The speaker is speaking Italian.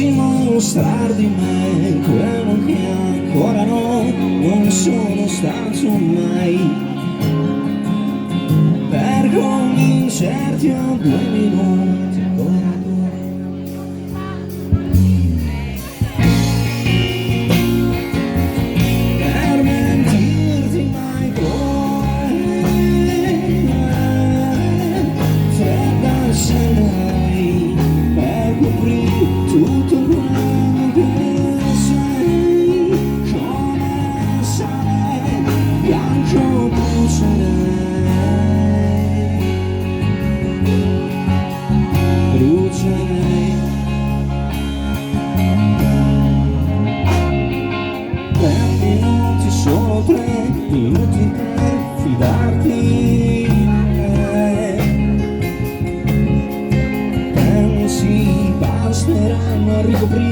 Potessi mostrare di me quello che ancora non sono stato mai, per convincerti ho 2 minuti ancora. Per mentirti mai fredda sarai, per coprire tutto quello che sei, come sarei, bianco brucerei, brucerei. 3 minuti, solo 3 minuti per fidarti. Pensi basteranno a ricoprire